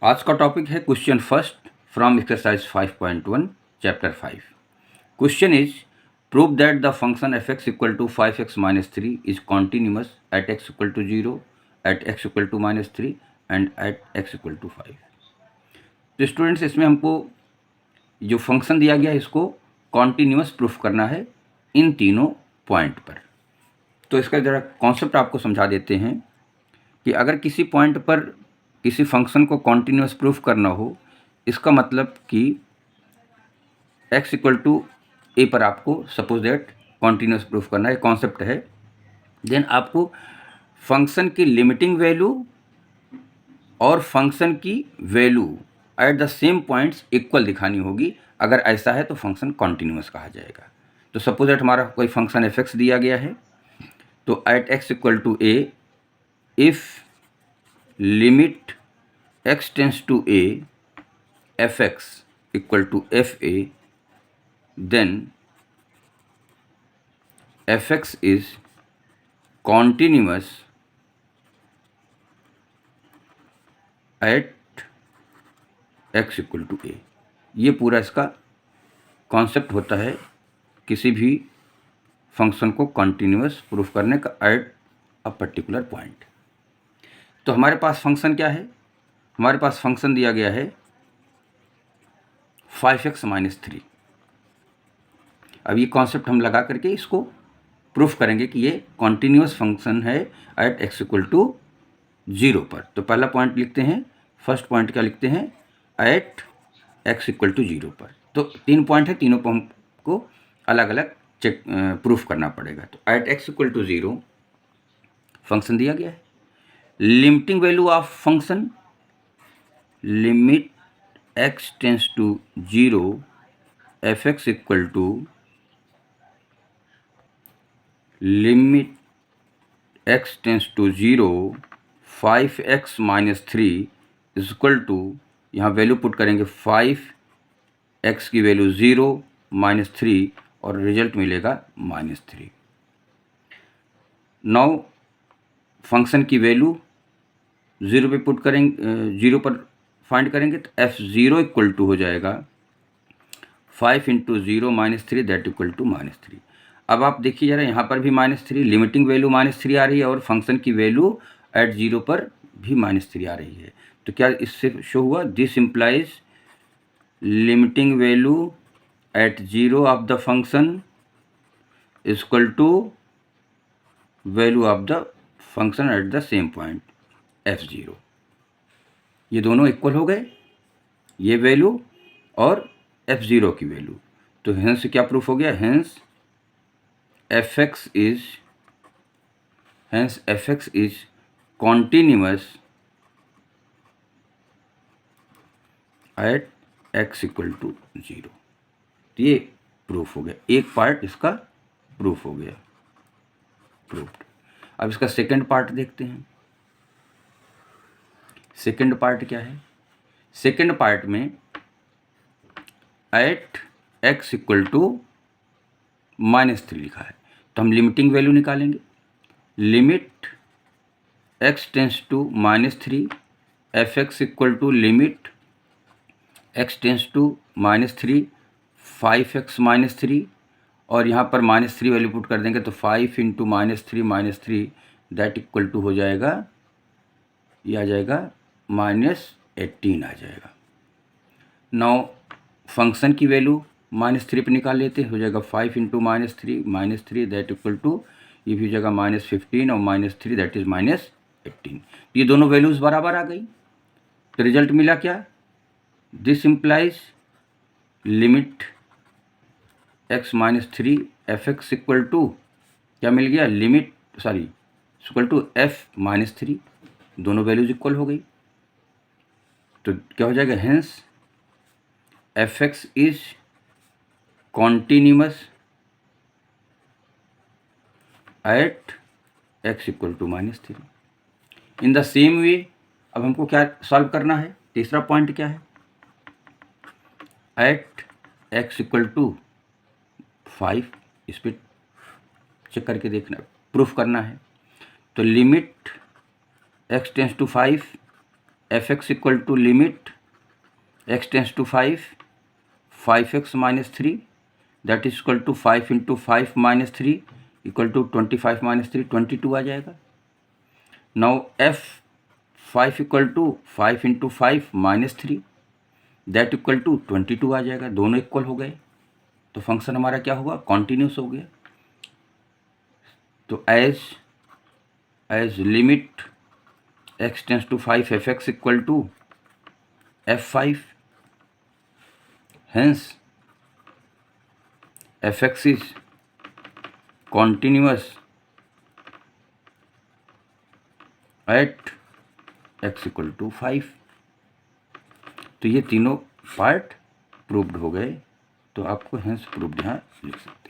आज का टॉपिक है question first from exercise 5.1 chapter 5। Question is prove that the function F X equal to 5x minus 3 is continuous at x equal to 0, at x equal to minus 3 and at x equal to 5। तो students, इसमें हमको जो function दिया गया है इसको continuous proof करना है इन तीनों पॉइंट पर। तो इसका ज़रा कॉन्सेप्ट आपको समझा देते हैं कि अगर किसी पॉइंट पर किसी फंक्शन को कॉन्टिन्यूस प्रूफ करना हो, इसका मतलब कि x इक्वल टू ए पर आपको सपोज दैट कॉन्टिन्यूस प्रूफ करना है, कॉन्सेप्ट है। देन आपको फंक्शन की लिमिटिंग वैल्यू और फंक्शन की value eight the same points equal दिखानी होगी। अगर ऐसा है तो फंक्शन कॉन्टिन्यूस कहा जाएगा। तो सपोज दैट हमारा कोई फंक्शन एफ एक्स दिया गया है, तो at x equal to A if limit x tends to a fx equal to fa, then fx is continuous at x equal to a। ये पूरा इसका कॉन्सेप्ट होता है किसी भी फंक्शन को कॉन्टिन्यूस प्रूफ करने का एट अ पर्टिकुलर पॉइंट। तो हमारे पास फंक्शन क्या है? हमारे पास फंक्शन दिया गया है 5x माइनस 3। अब ये कॉन्सेप्ट हम लगा करके इसको प्रूफ करेंगे कि ये कॉन्टिन्यूस फंक्शन है एट x इक्वल टू 0 पर। तो पहला पॉइंट लिखते हैं, फर्स्ट पॉइंट क्या लिखते हैं? एट x इक्वल टू 0 पर। तो 3 पॉइंट है, तीनों को हमको अलग अलग चेक प्रूफ करना पड़ेगा। तो at x equal to 0 function दिया गया है। Limiting value of function, limit x tends to 0 fx equal to limit x tends to 0 5x minus 3 is equal to, यहाँ वैल्यू पुट करेंगे 5x की वैल्यू 0 माइनस 3 और रिजल्ट मिलेगा minus 3। Now function की value 0 पे पुट करेंगे, 0 पर find करेंगे तो f0 इक्वल टू हो जाएगा 5 into 0 minus 3 that equal to minus 3। अब आप देखिए ज़रा, यहाँ पर भी माइनस 3, लिमिटिंग वैल्यू माइनस 3 आ रही है और फंक्शन की वैल्यू एट 0 पर भी माइनस 3 आ रही है। तो क्या इससे शो हुआ? This implies limiting value at 0 of the function is equal to value of the function at the same point f0। ये दोनों इक्वल हो गए, ये वैल्यू और f0 की वैल्यू। तो हेंस क्या प्रूफ हो गया? Hence fx is continuous at x equal to 0। तो ये प्रूफ हो गया, एक पार्ट इसका प्रूफ हो गया, प्रूफ्ड। अब इसका सेकंड पार्ट देखते हैं। सेकंड पार्ट क्या है? सेकंड पार्ट में at x equal to minus 3 लिखा है, तो हम लिमिटिंग वैल्यू निकालेंगे। Limit x tends to minus 3 fx equal to limit x tends to minus 3 5x minus 3, और यहाँ पर माइनस 3 वैल्यू पुट कर देंगे तो 5 into minus 3 that equal to हो जाएगा, ये आ जाएगा -18 आ जाएगा। नाउ फंक्शन की वैल्यू -3 पर निकाल लेते, हो जाएगा 5 into minus 3 that equal to, ये भी हो जाएगा -15 और -3 दैट इज -18। ये दोनों वैल्यूज़ बराबर आ गई, तो रिजल्ट मिला क्या? This implies limit x minus 3 fx equal to क्या मिल गया? Limit equal to f minus 3, दोनों वैल्यूज इक्वल हो गई। तो क्या हो जाएगा? Hence fx is continuous at x equal to -3। In the same way अब हमको क्या सॉल्व करना है? तीसरा पॉइंट क्या है? एट x इक्वल टू 5, इस पर चेक करके देखना, प्रूफ करना है। तो limit x tends to 5 F X equal to limit X tends to 5x minus 3 that is equal to 5 into 5 minus 3 equal to 25 minus 3 22 आ जाएगा। Now F 5 equal to 5 into 5 minus 3 that equal to 22 आ जाएगा। दोनों equal हो गए तो function हमारा क्या होगा, कॉन्टिन्यूस हो गया। तो as limit X tends to 5 F X equal to f5, hence fx is continuous at x equal to 5। तो ये तीनों पार्ट प्रूव्ड हो गए, तो आपको हेंस प्रूव्ड यहाँ लिख सकते हैं।